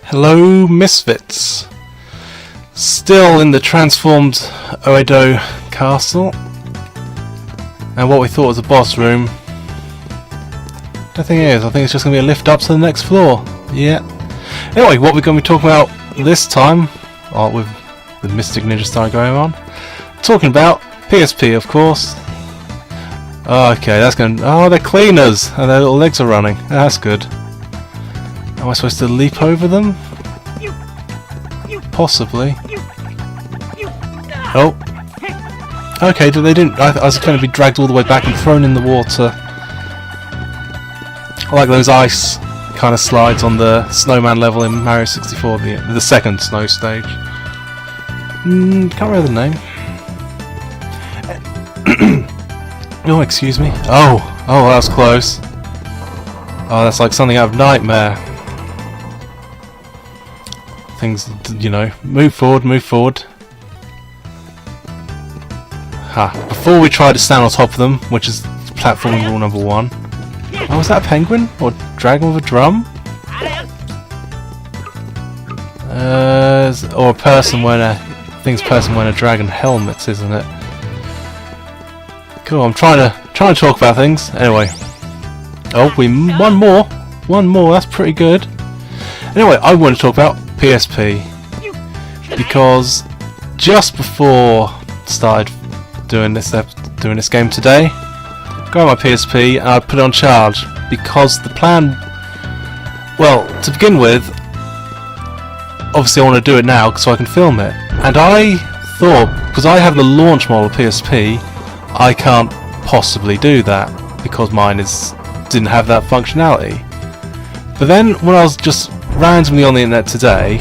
Hello, Misfits. Still in the transformed Oedo castle, and what we thought was a boss room, I don't think it is. I think it's just going to be a lift up to the next floor. Yeah. Anyway, what we're going to be talking about this time, with the Mystic Ninja Star going on, talking about PSP, of course. Okay, that's going. Oh, they're cleaners, and their little legs are running. That's good. Am I supposed to leap over them? Possibly. Oh. Okay, they didn't. I was going to be dragged all the way back and thrown in the water. I like those ice kind of slides on the snowman level in Mario 64, the second snow stage. Can't remember the name. Oh, excuse me. Oh, that was close. Oh, that's like something out of Nightmare. Things, you know, move forward. Before we try to stand on top of them, which is platforming rule number 1. Oh, is that a penguin? Or dragon with a drum? Or a person wearing a... I think it's a person wearing a dragon helmet, isn't it? Cool, I'm trying to talk about things. Anyway. Oh, one more, that's pretty good. Anyway, I want to talk about PSP, because just before I started doing this game today, I got my PSP and I put it on charge, because the plan, well, to begin with, obviously I want to do it now so I can film it, and I thought, because I have the launch model PSP, I can't possibly do that because mine didn't have that functionality. But then when I was just randomly on the internet today,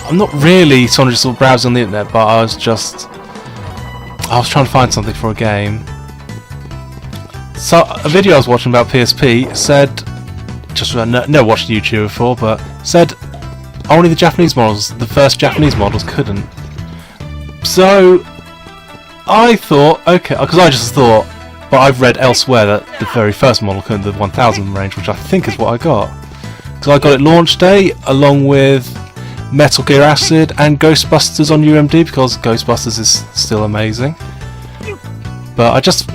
I'm not really sort of browsing on the internet, but I was trying to find something for a game. So a video I was watching about PSP said, never watched a YouTuber before, but said only the Japanese models, the first Japanese models couldn't. So I thought, okay, because I just thought, but I've read elsewhere that the very first model couldn't, the 1000 range, which I think is what I got. Because I got it launch day, along with Metal Gear Acid and Ghostbusters on UMD, because Ghostbusters is still amazing. But I just...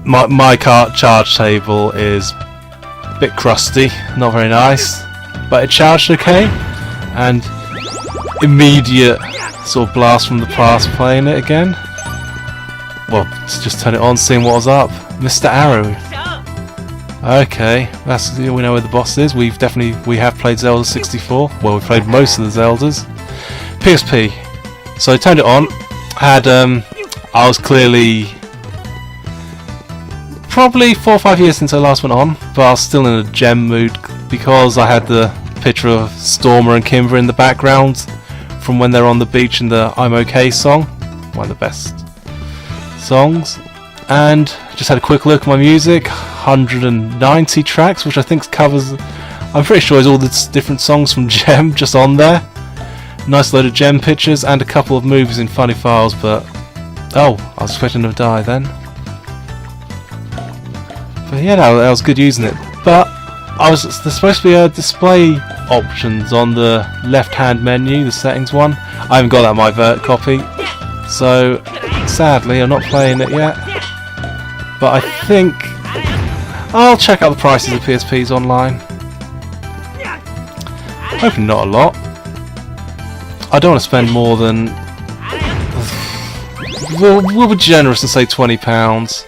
My charge table is a bit crusty, not very nice. But it charged okay, and immediate sort of blast from the past playing it again. Well, just turn it on, seeing what was up. Mr. Arrow. Okay, we know where the boss is. We have played Zelda 64. Well, we played most of the Zeldas. PSP. So I turned it on. I was clearly probably 4 or 5 years since I last went on, but I was still in a gem mood because I had the picture of Stormer and Kimber in the background from when they're on the beach in the I'm OK song, one of the best songs. And just had a quick look at my music, 190 tracks, which I think covers, I'm pretty sure is all the different songs from Gem just on there. Nice load of Gem pictures and a couple of movies in funny files, but oh, I was expecting to die then. But yeah, no, that was good using it. But there's supposed to be display options on the left hand menu, the settings one. I haven't got that in my Vert copy, so sadly I'm not playing it yet. But I think I'll check out the prices of PSPs online. Hoping not a lot. I don't want to spend more than... We'll be generous and say £20.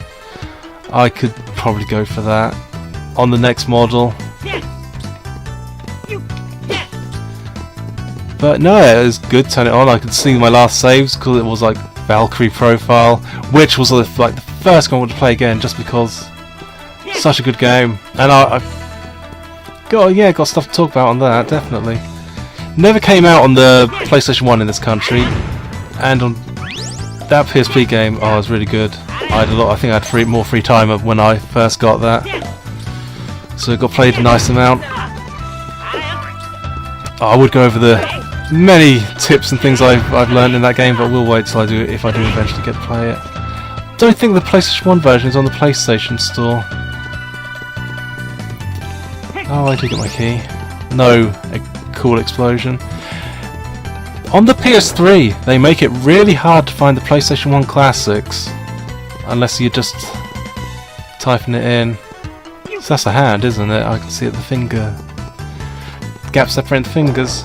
I could probably go for that on the next model. But no, it was good. Turn it on. I could see my last saves because it was like Valkyrie profile, which was like the first game I wanted to play again, just because such a good game. And I got stuff to talk about on that, definitely. Never came out on the PlayStation 1 in this country, and on that PSP game, it was really good. I think I had more free time when I first got that, so it got played a nice amount. I would go over the many tips and things I've learned in that game, but we'll wait till I do it if I do eventually get to play it. Don't think the PlayStation 1 version is on the PlayStation Store. Oh, I did get my key. no cool explosion. On the PS3, they make it really hard to find the PlayStation 1 classics, unless you're just typing it in. So that's a hand, isn't it? I can see it, the finger. Gap separating the fingers.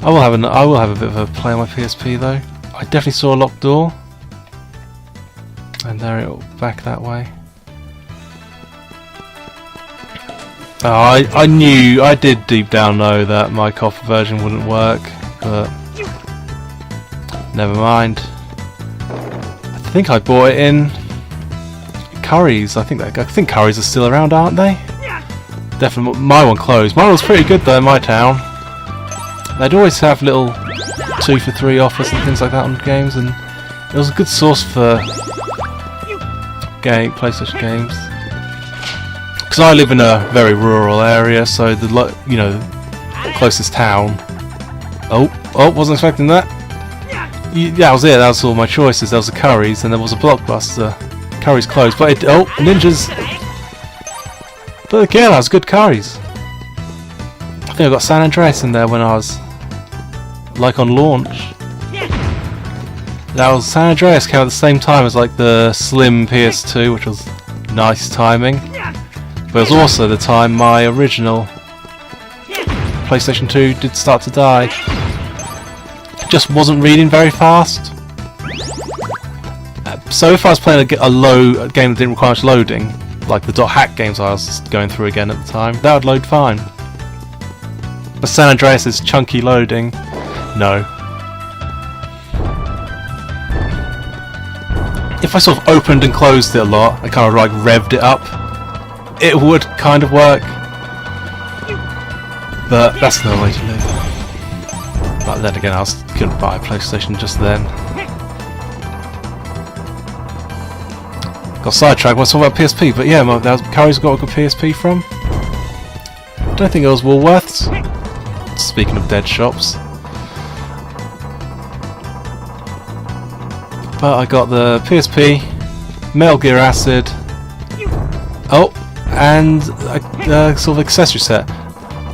I will have a bit of a play on my PSP though. I definitely saw a locked door. And there it back that way. Oh, I did deep down know that my copper version wouldn't work, but never mind. I think I bought it in Curry's. I think Curry's are still around, aren't they? Definitely. My one closed. Mine was pretty good though in my town. They'd always have little 2 for 3 offers and things like that on games, and it was a good source for PlayStation games. Because I live in a very rural area, so the closest town. Oh, wasn't expecting that. Yeah, that was it. That was all my choices. There was a Curry's and there was a Blockbuster. Curry's closed, but Ninjas. But again, that was good Curry's. I think I got San Andreas in there when I was on launch. That was San Andreas came at the same time as like the slim PS2, which was nice timing. But it was also the time my original PlayStation 2 did start to die. It just wasn't reading very fast. So if I was playing a game that didn't require much loading, like the .hack games I was going through again at the time, that would load fine. But San Andreas' chunky loading, no. If I sort of opened and closed it a lot, I kind of like revved it up, it would kind of work, but that's no way to live. But then again, I couldn't buy a PlayStation just then. Got sidetracked when I was talking about PSP, but yeah, Curry's got a good PSP from. I don't think it was Woolworths. Speaking of dead shops. But I got the PSP, Metal Gear Acid, and a sort of accessory set.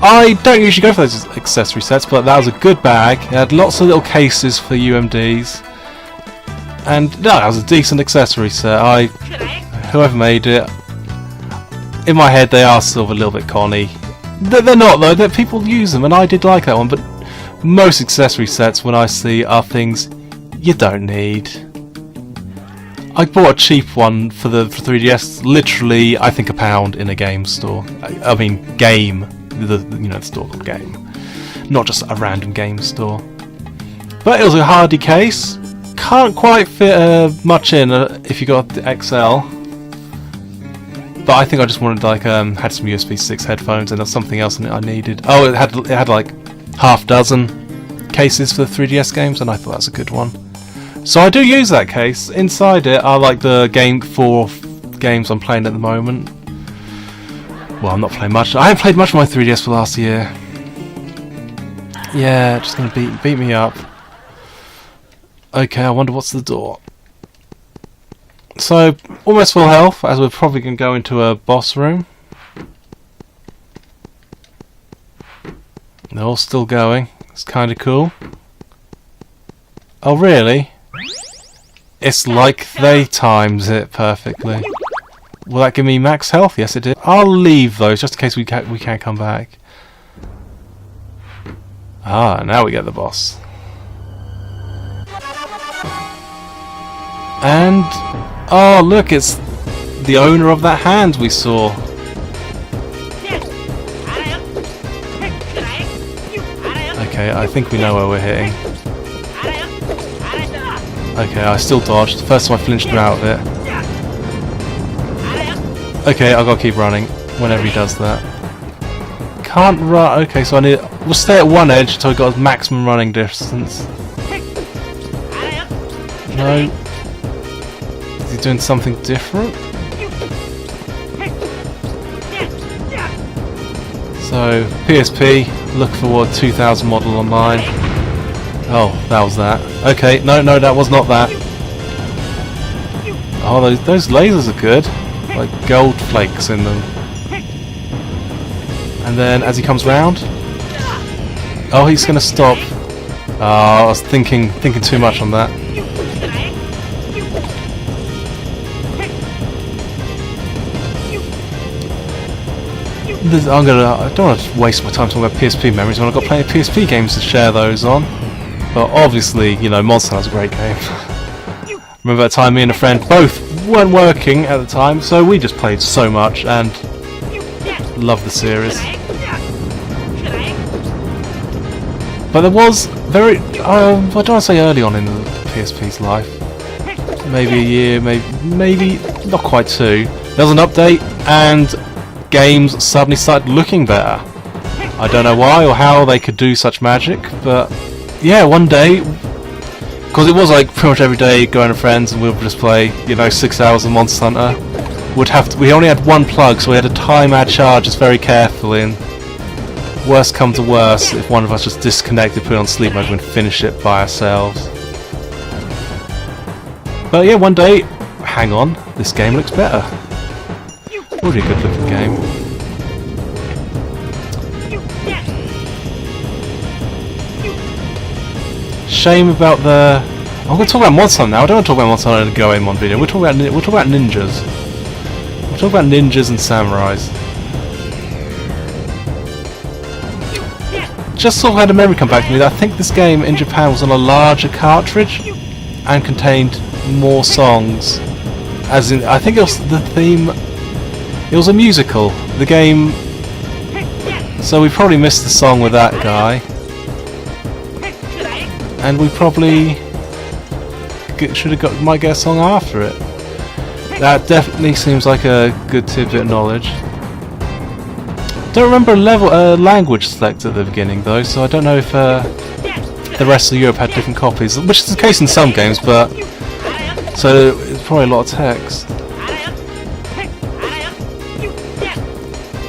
I don't usually go for those accessory sets, but that was a good bag. It had lots of little cases for UMDs, and no, that was a decent accessory set. Whoever made it, in my head they are sort of a little bit conny. They're not though. People use them, and I did like that one. But most accessory sets, when I see, are things you don't need. I bought a cheap one for 3DS, literally I think £1 in a game store. I mean game, the store called Game, not just a random game store. But it was a hardy case. Can't quite fit much in if you got the XL. But I think I just wanted had some USB 6 headphones and there was something else in it I needed. Oh, it had like half dozen cases for the 3DS games, and I thought that was a good one. So I do use that case. Inside it are like the 4 games I'm playing at the moment. Well, I'm not playing much. I haven't played much of my 3DS for last year. Yeah, just gonna beat me up. Okay, I wonder what's the door. So, almost full health, as we're probably going to go into a boss room. They're all still going. It's kind of cool. Oh, really? It's like they times it perfectly. Will that give me max health? Yes, it did. I'll leave those, just in case we can't come back. Ah, now we get the boss. And... oh, look, it's the owner of that hand we saw. Okay, I think we know where we're hitting. Okay, I still dodged. First time I flinched out of it. Okay, I've got to keep running whenever he does that. Can't run. Okay, so we'll stay at one edge until I got a maximum running distance. No. Is he doing something different? So, PSP, look for 2000 model online. Oh, that was that. Okay, no, that was not that. Oh, those lasers are good. Like gold flakes in them. And then as he comes round, oh, he's gonna stop. I was thinking too much on that. I don't want to waste my time talking about PSP memories when I've got plenty of PSP games to share those on. But obviously, you know, Monster Hunter's a great game. Remember that time me and a friend both weren't working at the time, so we just played so much and loved the series. But there was very, I don't want to say early on in the PSP's life, maybe a year, maybe not quite 2, there was an update and games suddenly started looking better. I don't know why or how they could do such magic, but yeah, one day, because it was like pretty much every day going to friends and we would just play, you know, 6 hours of Monster Hunter. We only had one plug, so we had to time our charges very carefully, and worst come to worst, if one of us just disconnected, put it on sleep mode, and finish it by ourselves. But yeah, one day, hang on, this game looks better. Already a good looking game. Shame about the... I'm going to talk about Monster Hunter now. I don't want to talk about Monster Hunter in the Goemon video. We'll talk about ninjas. We'll talk about ninjas and samurais. Just sort of had a memory come back to me that I think this game in Japan was on a larger cartridge and contained more songs. As in, I think it was the theme... It was a musical, the game... So we probably missed the song with that guy. And we probably might get a song after it. That definitely seems like a good tidbit of knowledge. Don't remember a language select at the beginning though, so I don't know if the rest of Europe had different copies, which is the case in some games, but so it's probably a lot of text.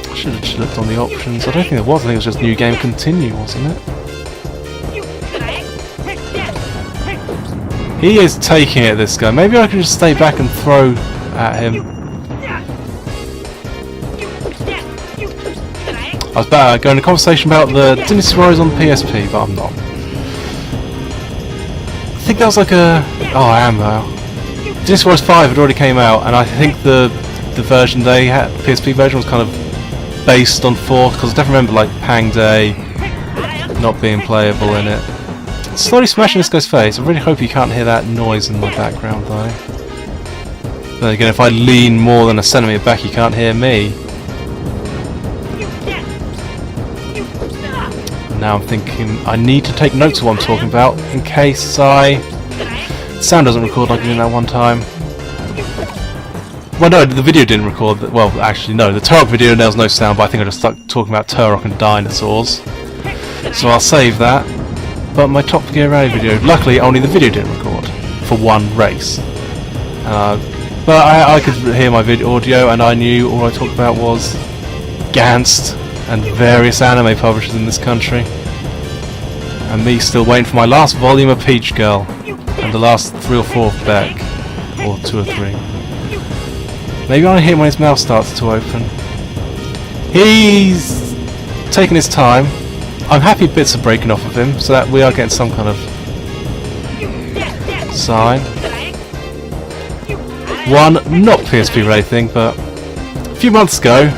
I should have just looked on the options. I don't think there was. I think it was just New Game Continue, wasn't it? He is taking it, this guy. Maybe I could just stay back and throw at him. I was about to go into a conversation about the Dynasty Warriors on the PSP, but I'm not. I think that was like a... Oh, I am though. Dynasty Warriors 5 had already came out, and I think the version they had, the PSP version, was kind of based on 4, because I definitely remember like Pang Day not being playable in it. Slowly smashing this guy's face. I really hope you can't hear that noise in my background though. Then again, if I lean more than a centimetre back, you can't hear me. Now I'm thinking I need to take notes of what I'm talking about in case the sound doesn't record like it did that one time. Well, no, the video didn't record. Well, actually, no. The Turok video, there was no sound, but I think I just stuck talking about Turok and dinosaurs. So I'll save that. But my Top Gear Rally video, luckily only the video didn't record for one race. But I could hear my video audio and I knew all I talked about was Gantz and various anime publishers in this country. And me still waiting for my last volume of Peach Girl and the last 3 or 4 of Beck. Or 2 or 3. Maybe I hear when his mouth starts to open. He's taking his time. I'm happy bits are breaking off of him, so that we are getting some kind of sign. One, not PSP related thing, but a few months ago,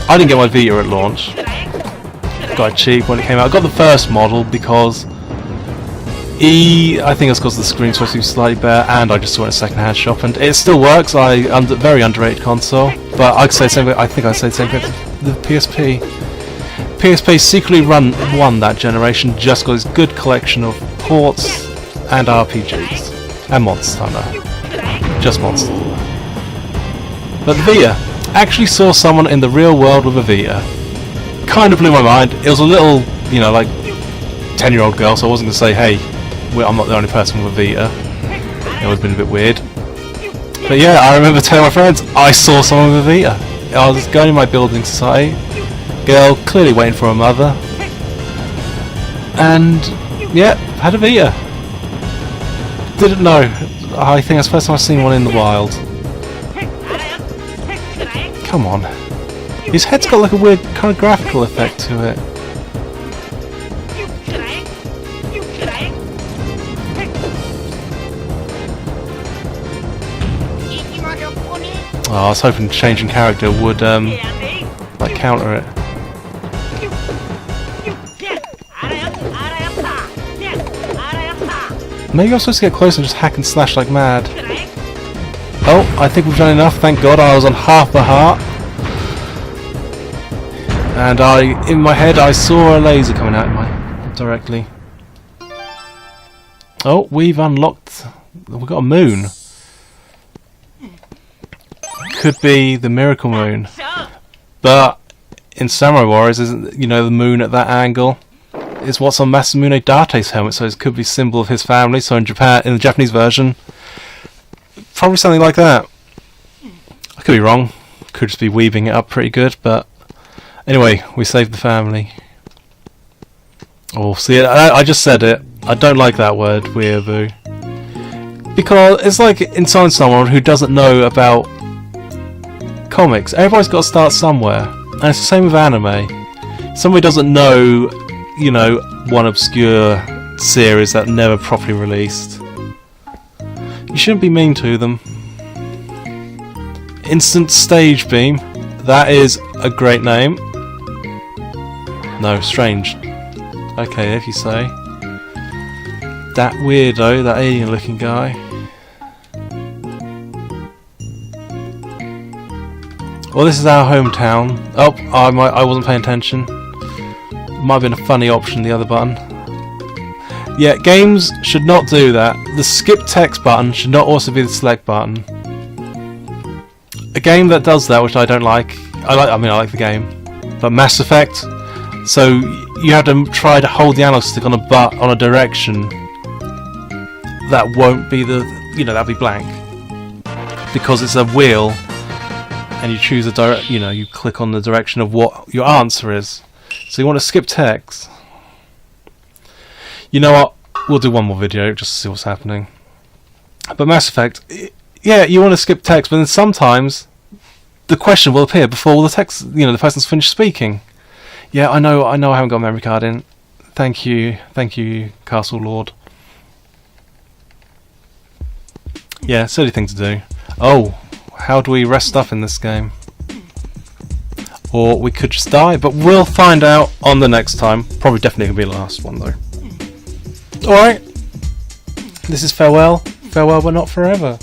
I didn't get my Vita at launch. Got it cheap when it came out. I got the first model because I think it's because the screen's supposed to be slightly better, and I just saw it in a second-hand shop, and it still works. Very underrated console, but I could say the same. I think I say the same thing. The PSP. PSP secretly won that generation just because it's a good collection of ports and RPGs and Monster Hunter. Just Monster Hunter. But the Vita actually saw someone in the real world with a Vita. Kind of blew my mind. It was a little, you know, like 10-year-old girl, so I wasn't going to say, hey, I'm not the only person with a Vita. It would have been a bit weird. But yeah, I remember telling my friends, I saw someone with a Vita. I was going in my building society. Girl clearly waiting for her mother, and yeah, had a Vita. Didn't know. I think that's the first time I've seen one in the wild. Come on. His head's got like a weird kind of graphical effect to it. Oh, I was hoping changing character would like counter it. Maybe I'm supposed to get close and just hack and slash like mad. Oh, I think we've done enough. Thank God I was on half the heart. And in my head, I saw a laser coming out directly. Oh, we've unlocked. We've got a moon. Could be the Miracle Moon, but in Samurai Warriors, isn't the moon at that angle is what's on Masamune Date's helmet, so it could be a symbol of his family. So in the Japanese version, probably something like that. I could be wrong. Could just be weaving it up pretty good, but anyway, we saved the family. Oh, see, I just said it. I don't like that word, weeaboo, because it's like insulting someone who doesn't know about comics. Everybody's got to start somewhere, and it's the same with anime. Somebody doesn't know, one obscure series that never properly released. You shouldn't be mean to them. Instant Stage Beam. That is a great name. No, strange. Okay, if you say. That weirdo, that alien-looking guy. Well, this is our hometown. Oh, I wasn't paying attention. Might have been a funny option, the other button. Yeah, games should not do that. The skip text button should not also be the select button. A game that does that, which I don't like. I like the game, but Mass Effect. So you have to try to hold the analog stick on a direction that won't be that'll be blank because it's a wheel. And you choose you click on the direction of what your answer is. So you want to skip text. You know what? We'll do one more video just to see what's happening. But Mass Effect, yeah, you want to skip text, but then sometimes the question will appear before the text, the person's finished speaking. Yeah, I know, I haven't got a memory card in. Thank you, Castle Lord. Yeah, silly thing to do. Oh. How do we rest up in this game? Or we could just die, but we'll find out on the next time. Probably definitely going to be the last one though. Alright. This is farewell. Farewell but not forever.